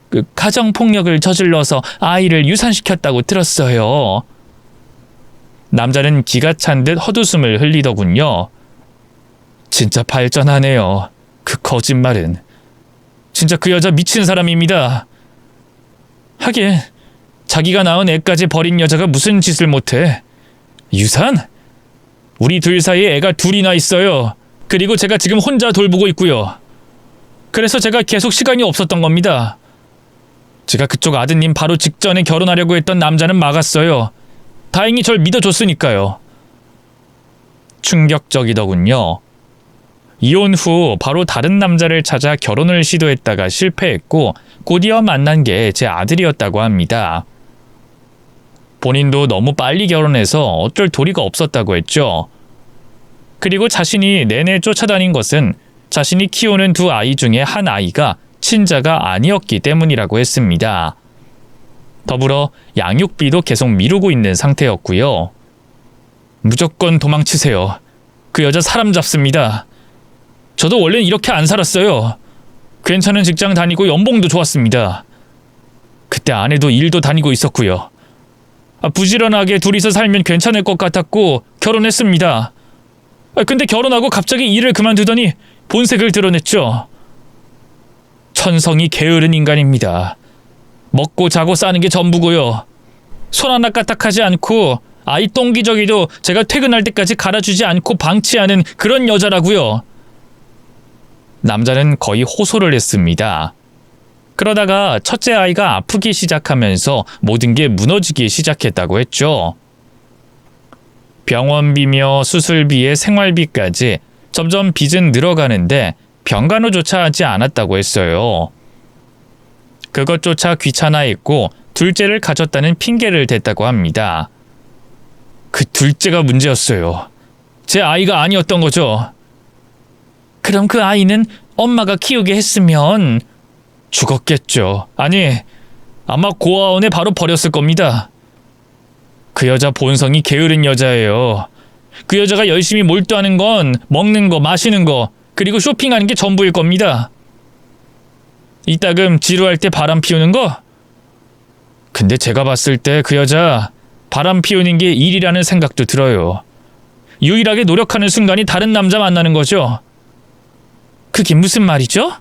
그 가정폭력을 저질러서 아이를 유산시켰다고 들었어요. 남자는 기가 찬 듯 헛웃음을 흘리더군요. 진짜 발전하네요. 그 거짓말은. 진짜 그 여자 미친 사람입니다. 하긴 자기가 낳은 애까지 버린 여자가 무슨 짓을 못해. 유산? 우리 둘 사이에 애가 둘이나 있어요. 그리고 제가 지금 혼자 돌보고 있고요. 그래서 제가 계속 시간이 없었던 겁니다. 제가 그쪽 아드님 바로 직전에 결혼하려고 했던 남자는 막았어요. 다행히 절 믿어줬으니까요. 충격적이더군요. 이혼 후 바로 다른 남자를 찾아 결혼을 시도했다가 실패했고 곧이어 만난 게 제 아들이었다고 합니다. 본인도 너무 빨리 결혼해서 어쩔 도리가 없었다고 했죠. 그리고 자신이 내내 쫓아다닌 것은 자신이 키우는 두 아이 중에 한 아이가 친자가 아니었기 때문이라고 했습니다. 더불어 양육비도 계속 미루고 있는 상태였고요. 무조건 도망치세요. 그 여자 사람 잡습니다. 저도 원래는 이렇게 안 살았어요. 괜찮은 직장 다니고 연봉도 좋았습니다. 그때 아내도 일도 다니고 있었고요. 부지런하게 둘이서 살면 괜찮을 것 같았고 결혼했습니다. 근데 결혼하고 갑자기 일을 그만두더니 본색을 드러냈죠. 천성이 게으른 인간입니다. 먹고 자고 싸는 게 전부고요. 손 하나 까딱하지 않고 아이 똥기저귀도 제가 퇴근할 때까지 갈아주지 않고 방치하는 그런 여자라고요. 남자는 거의 호소를 했습니다. 그러다가 첫째 아이가 아프기 시작하면서 모든 게 무너지기 시작했다고 했죠. 병원비며 수술비에 생활비까지 점점 빚은 늘어가는데 병간호조차 하지 않았다고 했어요. 그것조차 귀찮아했고 둘째를 가졌다는 핑계를 댔다고 합니다. 그 둘째가 문제였어요. 제 아이가 아니었던 거죠. 그럼 그 아이는 엄마가 키우게 했으면 죽었겠죠. 아니, 아마 고아원에 바로 버렸을 겁니다. 그 여자 본성이 게으른 여자예요. 그 여자가 열심히 몰두하는 건 먹는 거, 마시는 거, 그리고 쇼핑하는 게 전부일 겁니다. 이따금 지루할 때 바람 피우는 거? 근데 제가 봤을 때 그 여자 바람 피우는 게 일이라는 생각도 들어요. 유일하게 노력하는 순간이 다른 남자 만나는 거죠. 그게 무슨 말이죠?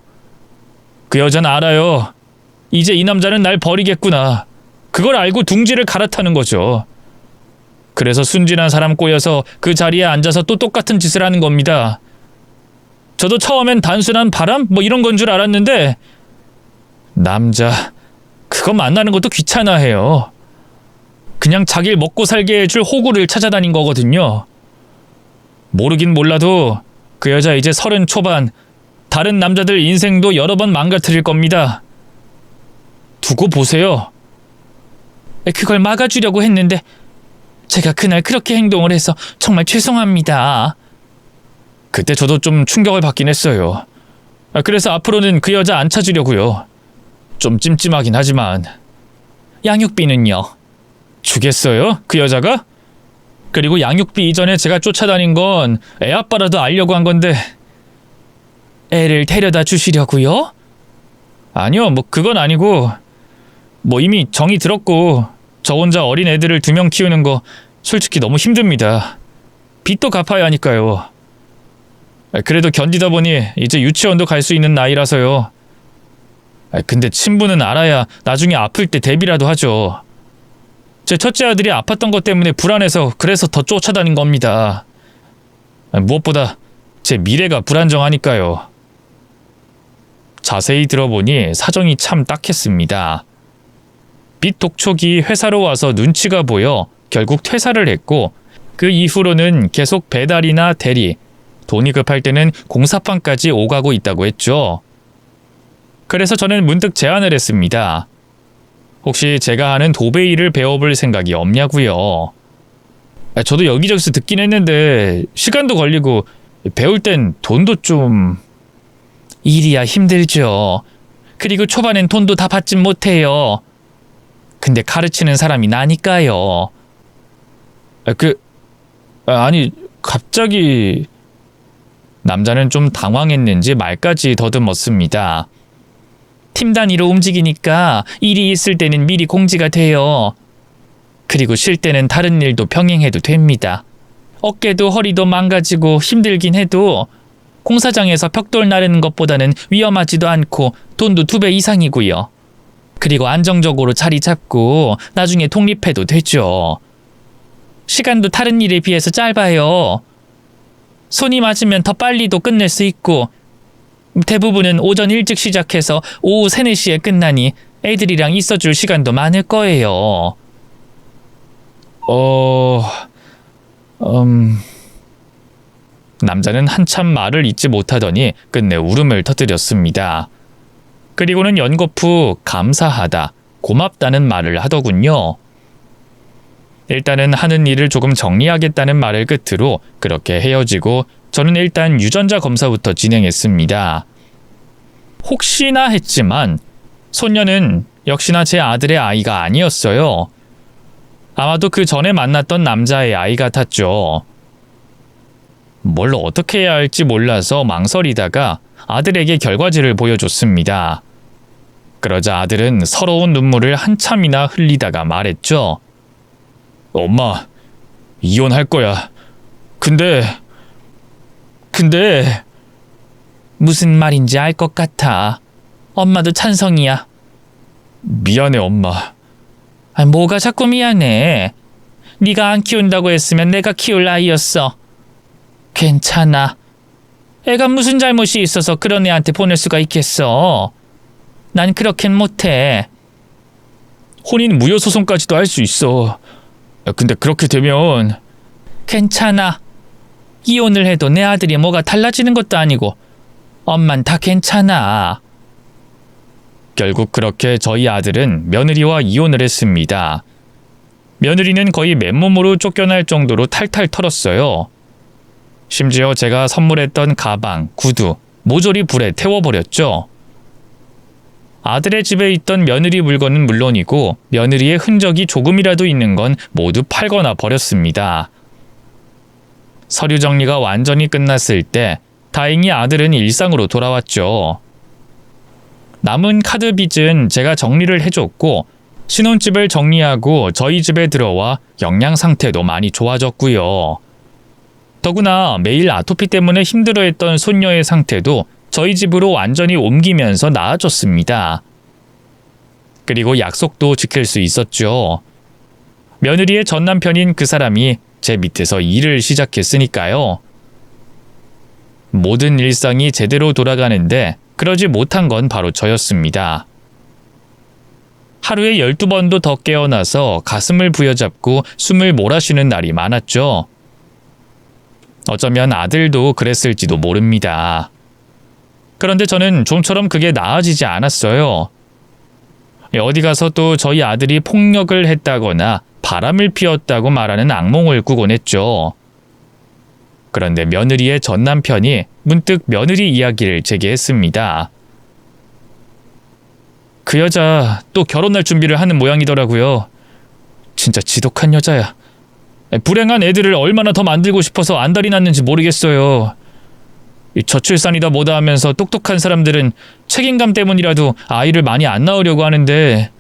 그 여자는 알아요. 이제 이 남자는 날 버리겠구나. 그걸 알고 둥지를 갈아타는 거죠. 그래서 순진한 사람 꼬여서 그 자리에 앉아서 또 똑같은 짓을 하는 겁니다. 저도 처음엔 단순한 바람? 뭐 이런 건 줄 알았는데 남자, 그거 만나는 것도 귀찮아해요. 그냥 자기를 먹고 살게 해줄 호구를 찾아다닌 거거든요. 모르긴 몰라도 그 여자 이제 30 초반, 다른 남자들 인생도 여러 번 망가뜨릴 겁니다. 두고 보세요. 그걸 막아주려고 했는데 제가 그날 그렇게 행동을 해서 정말 죄송합니다. 그때 저도 좀 충격을 받긴 했어요. 그래서 앞으로는 그 여자 안 찾으려고요. 좀 찜찜하긴 하지만. 양육비는요? 주겠어요? 그 여자가? 그리고 양육비 이전에 제가 쫓아다닌 건 애 아빠라도 알려고 한 건데. 애를 데려다 주시려고요? 아니요, 뭐 그건 아니고 뭐 이미 정이 들었고 저 혼자 어린 애들을 2명 키우는 거 솔직히 너무 힘듭니다. 빚도 갚아야 하니까요. 그래도 견디다 보니 이제 유치원도 갈 수 있는 나이라서요. 근데 친부는 알아야 나중에 아플 때 대비라도 하죠. 제 첫째 아들이 아팠던 것 때문에 불안해서 그래서 더 쫓아다닌 겁니다. 무엇보다 제 미래가 불안정하니까요. 자세히 들어보니 사정이 참 딱했습니다. 빚 독촉이 회사로 와서 눈치가 보여 결국 퇴사를 했고 그 이후로는 계속 배달이나 대리, 돈이 급할 때는 공사판까지 오가고 있다고 했죠. 그래서 저는 문득 제안을 했습니다. 혹시 제가 하는 도배 일을 배워볼 생각이 없냐고요. 저도 여기저기서 듣긴 했는데 시간도 걸리고 배울 땐 돈도 좀... 일이야 힘들죠. 그리고 초반엔 돈도 다 받진 못해요. 근데 가르치는 사람이 나니까요. 아니 갑자기... 남자는 좀 당황했는지 말까지 더듬었습니다. 팀 단위로 움직이니까 일이 있을 때는 미리 공지가 돼요. 그리고 쉴 때는 다른 일도 병행해도 됩니다. 어깨도 허리도 망가지고 힘들긴 해도 공사장에서 벽돌 나르는 것보다는 위험하지도 않고 돈도 2배 이상이고요. 그리고 안정적으로 자리 잡고 나중에 독립해도 되죠. 시간도 다른 일에 비해서 짧아요. 손이 맞으면 더 빨리도 끝낼 수 있고 대부분은 오전 일찍 시작해서 오후 3, 4시에 끝나니 애들이랑 있어줄 시간도 많을 거예요. 남자는 한참 말을 잇지 못하더니 끝내 울음을 터뜨렸습니다. 그리고는 연거푸 감사하다, 고맙다는 말을 하더군요. 일단은 하는 일을 조금 정리하겠다는 말을 끝으로 그렇게 헤어지고 저는 일단 유전자 검사부터 진행했습니다. 혹시나 했지만 소녀는 역시나 제 아들의 아이가 아니었어요. 아마도 그 전에 만났던 남자의 아이 같았죠. 뭘 어떻게 해야 할지 몰라서 망설이다가 아들에게 결과지를 보여줬습니다. 그러자 아들은 서러운 눈물을 한참이나 흘리다가 말했죠. 엄마, 이혼할 거야. 근데 무슨 말인지 알 것 같아. 엄마도 찬성이야. 미안해, 엄마. 뭐가 자꾸 미안해. 네가 안 키운다고 했으면 내가 키울 아이였어. 괜찮아. 애가 무슨 잘못이 있어서 그런 애한테 보낼 수가 있겠어. 난 그렇겐 못해. 혼인 무효 소송까지도 할 수 있어. 근데 그렇게 되면 괜찮아. 이혼을 해도 내 아들이 뭐가 달라지는 것도 아니고 엄만 다 괜찮아. 결국 그렇게 저희 아들은 며느리와 이혼을 했습니다. 며느리는 거의 맨몸으로 쫓겨날 정도로 탈탈 털었어요. 심지어 제가 선물했던 가방, 구두, 모조리 불에 태워버렸죠. 아들의 집에 있던 며느리 물건은 물론이고 며느리의 흔적이 조금이라도 있는 건 모두 팔거나 버렸습니다. 서류 정리가 완전히 끝났을 때 다행히 아들은 일상으로 돌아왔죠. 남은 카드 빚은 제가 정리를 해줬고 신혼집을 정리하고 저희 집에 들어와 영양 상태도 많이 좋아졌고요. 더구나 매일 아토피 때문에 힘들어했던 손녀의 상태도 저희 집으로 완전히 옮기면서 나아졌습니다. 그리고 약속도 지킬 수 있었죠. 며느리의 전 남편인 그 사람이 제 밑에서 일을 시작했으니까요. 모든 일상이 제대로 돌아가는데 그러지 못한 건 바로 저였습니다. 하루에 12번도 더 깨어나서 가슴을 부여잡고 숨을 몰아쉬는 날이 많았죠. 어쩌면 아들도 그랬을지도 모릅니다. 그런데 저는 좀처럼 그게 나아지지 않았어요. 어디 가서 또 저희 아들이 폭력을 했다거나 바람을 피웠다고 말하는 악몽을 꾸곤 했죠. 그런데 며느리의 전 남편이 문득 며느리 이야기를 제게 했습니다. 그 여자 또 결혼할 준비를 하는 모양이더라고요. 진짜 지독한 여자야. 불행한 애들을 얼마나 더 만들고 싶어서 안달이 났는지 모르겠어요. 저출산이다 뭐다 하면서 똑똑한 사람들은 책임감 때문이라도 아이를 많이 안 낳으려고 하는데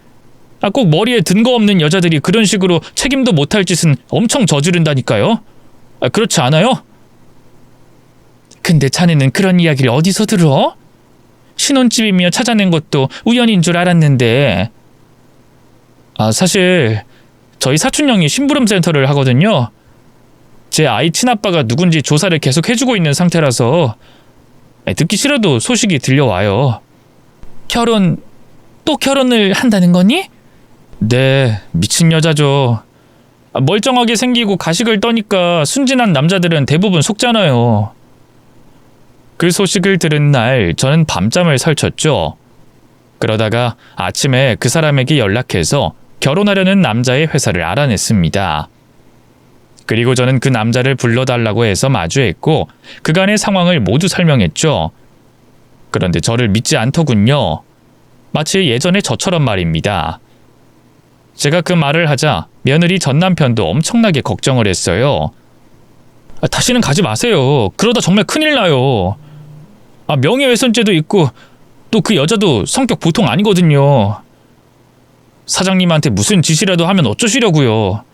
꼭 머리에 든거 없는 여자들이 그런 식으로 책임도 못할 짓은 엄청 저지른다니까요. 그렇지 않아요? 근데 자네는 그런 이야기를 어디서 들어? 신혼집이며 찾아낸 것도 우연인 줄 알았는데. 사실 저희 사촌형이 심부름 센터를 하거든요. 제 아이 친아빠가 누군지 조사를 계속 해주고 있는 상태라서 듣기 싫어도 소식이 들려와요. 또 결혼을 한다는 거니? 네, 미친 여자죠. 멀쩡하게 생기고 가식을 떠니까 순진한 남자들은 대부분 속잖아요. 그 소식을 들은 날 저는 밤잠을 설쳤죠. 그러다가 아침에 그 사람에게 연락해서 결혼하려는 남자의 회사를 알아냈습니다. 그리고 저는 그 남자를 불러달라고 해서 마주했고 그간의 상황을 모두 설명했죠. 그런데 저를 믿지 않더군요. 마치 예전의 저처럼 말입니다. 제가 그 말을 하자 며느리 전 남편도 엄청나게 걱정을 했어요. 다시는 가지 마세요. 그러다 정말 큰일 나요. 명예훼손죄도 있고 또 그 여자도 성격 보통 아니거든요. 사장님한테 무슨 짓이라도 하면 어쩌시려고요.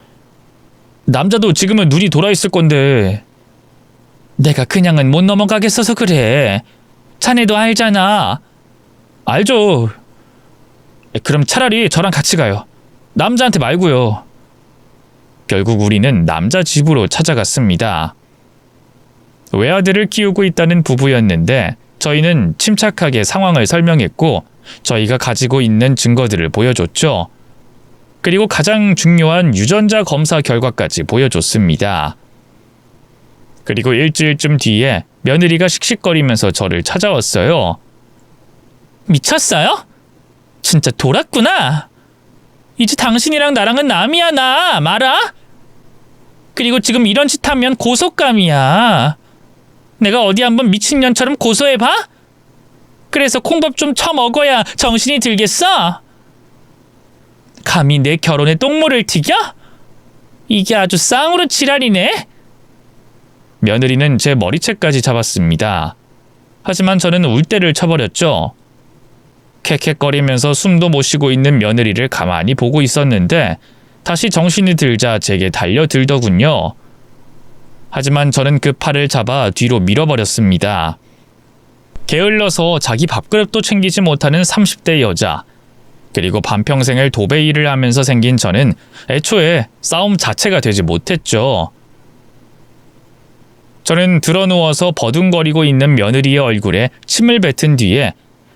남자도 지금은 눈이 돌아 있을 건데. 내가 그냥은 못 넘어가겠어서 그래. 자네도 알잖아. 알죠. 그럼 차라리 저랑 같이 가요. 남자한테 말고요. 결국 우리는 남자 집으로 찾아갔습니다. 외아들을 키우고 있다는 부부였는데 저희는 침착하게 상황을 설명했고 저희가 가지고 있는 증거들을 보여줬죠. 그리고 가장 중요한 유전자 검사 결과까지 보여줬습니다. 그리고 일주일쯤 뒤에 며느리가 씩씩거리면서 저를 찾아왔어요. 미쳤어요? 진짜 돌았구나. 이제 당신이랑 나랑은 남이야 나. 말아? 그리고 지금 이런 짓 하면 고속감이야. 내가 어디 한번 미친년처럼 고소해봐? 그래서 콩밥 좀 쳐먹어야 정신이 들겠어? 감히 내 결혼에 똥물을 튀겨? 이게 아주 쌍으로 지랄이네. 며느리는 제 머리채까지 잡았습니다. 하지만 저는 울대를 쳐버렸죠. 캑캑거리면서 숨도 못 쉬고 있는 며느리를 가만히 보고 있었는데 다시 정신이 들자 제게 달려들더군요. 하지만 저는 그 팔을 잡아 뒤로 밀어버렸습니다. 게을러서 자기 밥그릇도 챙기지 못하는 30대 여자, 그리고 반평생을 도배 일을 하면서 생긴 저는 애초에 싸움 자체가 되지 못했죠. 저는 드러누워서 버둥거리고 있는 며느리의 얼굴에 침을 뱉은 뒤에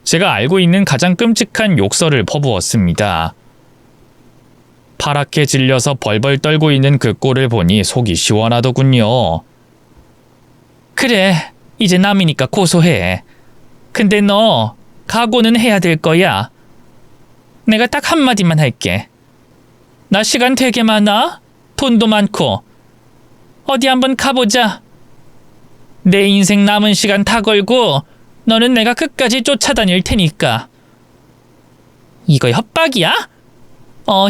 제가 알고 있는 가장 끔찍한 욕설을 퍼부었습니다. 파랗게 질려서 벌벌 떨고 있는 그 꼴을 보니 속이 시원하더군요. 그래, 이제 남이니까 고소해. 근데 너 각오는 해야 될 거야. 내가 딱 한마디만 할게. 나 시간 되게 많아. 돈도 많고. 어디 한번 가보자. 내 인생 남은 시간 다 걸고 너는 내가 끝까지 쫓아다닐 테니까. 이거 협박이야?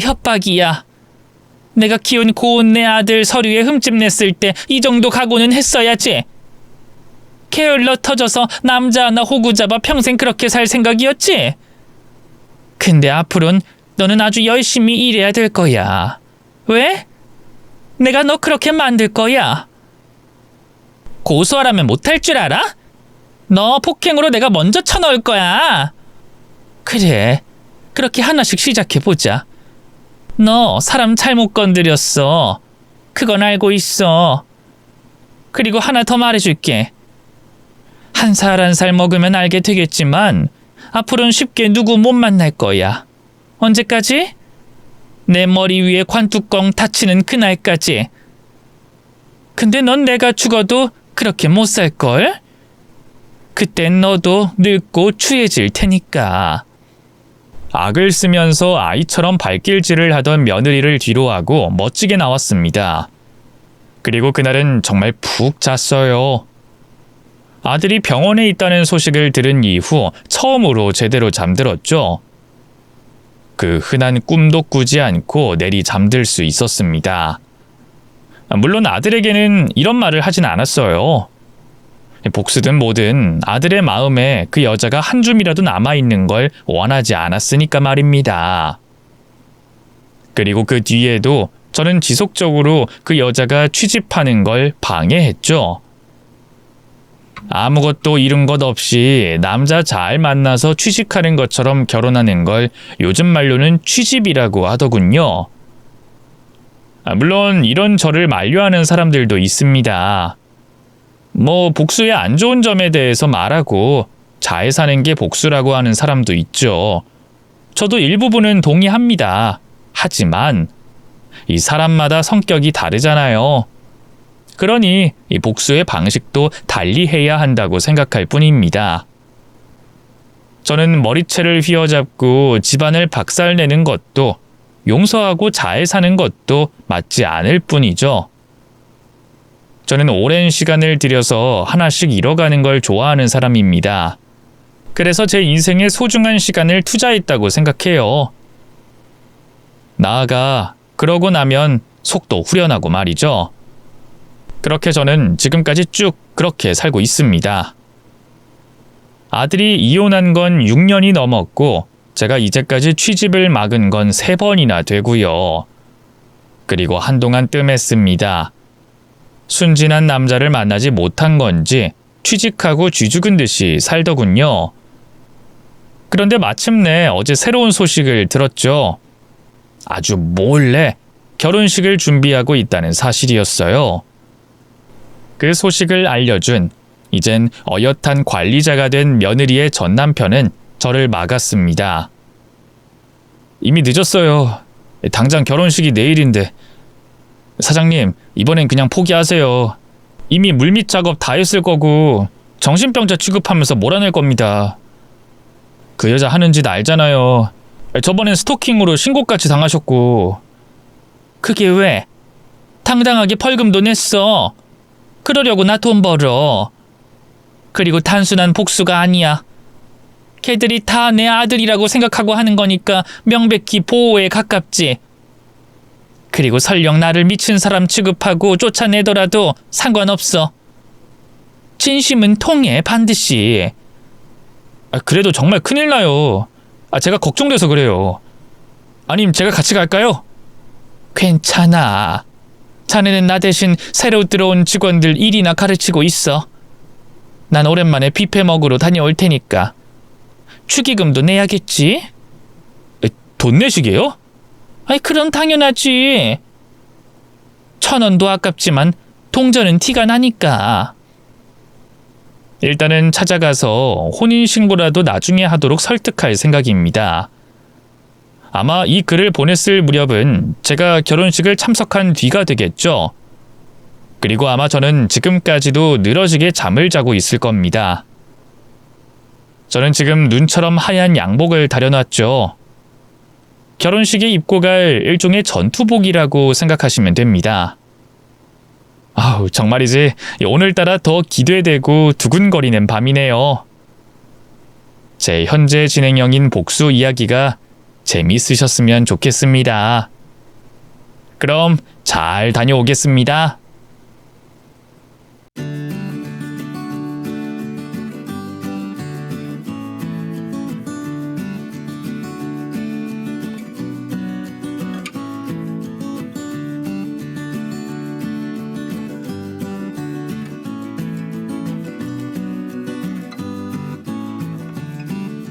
협박이야. 내가 키운 고운 내 아들 서류에 흠집 냈을 때 이 정도 각오는 했어야지. 게을러 터져서 남자 하나 호구 잡아 평생 그렇게 살 생각이었지? 근데 앞으론 너는 아주 열심히 일해야 될 거야. 왜? 내가 너 그렇게 만들 거야. 고소하라면 못할 줄 알아? 너 폭행으로 내가 먼저 쳐넣을 거야. 그래, 그렇게 하나씩 시작해보자. 너 사람 잘못 건드렸어. 그건 알고 있어. 그리고 하나 더 말해줄게. 한 살 한 살 먹으면 알게 되겠지만 앞으로는 쉽게 누구 못 만날 거야. 언제까지? 내 머리 위에 관뚜껑 닫히는 그날까지. 근데 넌 내가 죽어도 그렇게 못 살걸? 그땐 너도 늙고 추해질 테니까. 악을 쓰면서 아이처럼 발길질을 하던 며느리를 뒤로하고 멋지게 나왔습니다. 그리고 그날은 정말 푹 잤어요. 아들이 병원에 있다는 소식을 들은 이후 처음으로 제대로 잠들었죠. 그 흔한 꿈도 꾸지 않고 내리 잠들 수 있었습니다. 물론 아들에게는 이런 말을 하진 않았어요. 복수든 뭐든 아들의 마음에 그 여자가 한 줌이라도 남아있는 걸 원하지 않았으니까 말입니다. 그리고 그 뒤에도 저는 지속적으로 그 여자가 취집하는 걸 방해했죠. 아무것도 이룬 것 없이 남자 잘 만나서 취직하는 것처럼 결혼하는 걸 요즘 말로는 취집이라고 하더군요. 물론 이런 저를 만류하는 사람들도 있습니다. 복수의 안 좋은 점에 대해서 말하고 잘 사는 게 복수라고 하는 사람도 있죠. 저도 일부분은 동의합니다. 하지만 이 사람마다 성격이 다르잖아요. 그러니 이 복수의 방식도 달리해야 한다고 생각할 뿐입니다. 저는 머리채를 휘어잡고 집안을 박살내는 것도 용서하고 잘 사는 것도 맞지 않을 뿐이죠. 저는 오랜 시간을 들여서 하나씩 잃어가는 걸 좋아하는 사람입니다. 그래서 제 인생에 소중한 시간을 투자했다고 생각해요. 나아가 그러고 나면 속도 후련하고 말이죠. 그렇게 저는 지금까지 쭉 그렇게 살고 있습니다. 아들이 이혼한 건 6년이 넘었고 제가 이제까지 취집을 막은 건 3번이나 되고요. 그리고 한동안 뜸했습니다. 순진한 남자를 만나지 못한 건지 취직하고 쥐죽은 듯이 살더군요. 그런데 마침내 어제 새로운 소식을 들었죠. 아주 몰래 결혼식을 준비하고 있다는 사실이었어요. 그 소식을 알려준 이젠 어엿한 관리자가 된 며느리의 전 남편은 저를 막았습니다. 이미 늦었어요. 당장 결혼식이 내일인데. 사장님, 이번엔 그냥 포기하세요. 이미 물밑 작업 다 했을 거고 정신병자 취급하면서 몰아낼 겁니다. 그 여자 하는 짓 알잖아요. 저번엔 스토킹으로 신고까지 당하셨고. 그게 왜? 당당하게 벌금도 냈어. 그러려고 나 돈 벌어. 그리고 단순한 복수가 아니야. 걔들이 다 내 아들이라고 생각하고 하는 거니까 명백히 보호에 가깝지. 그리고 설령 나를 미친 사람 취급하고 쫓아내더라도 상관없어. 진심은 통해 반드시. 그래도 정말 큰일 나요. 제가 걱정돼서 그래요. 아님 제가 같이 갈까요? 괜찮아. 자네는 나 대신 새로 들어온 직원들 일이나 가르치고 있어. 난 오랜만에 뷔페 먹으러 다녀올 테니까. 축의금도 내야겠지? 돈 내시게요? 그럼 당연하지. 1,000원도 아깝지만 동전은 티가 나니까. 일단은 찾아가서 혼인신고라도 나중에 하도록 설득할 생각입니다. 아마 이 글을 보냈을 무렵은 제가 결혼식을 참석한 뒤가 되겠죠. 그리고 아마 저는 지금까지도 늘어지게 잠을 자고 있을 겁니다. 저는 지금 눈처럼 하얀 양복을 다려놨죠. 결혼식에 입고 갈 일종의 전투복이라고 생각하시면 됩니다. 아우, 정말이지 오늘따라 더 기대되고 두근거리는 밤이네요. 제 현재 진행형인 복수 이야기가 재미있으셨으면 좋겠습니다. 그럼 잘 다녀오겠습니다.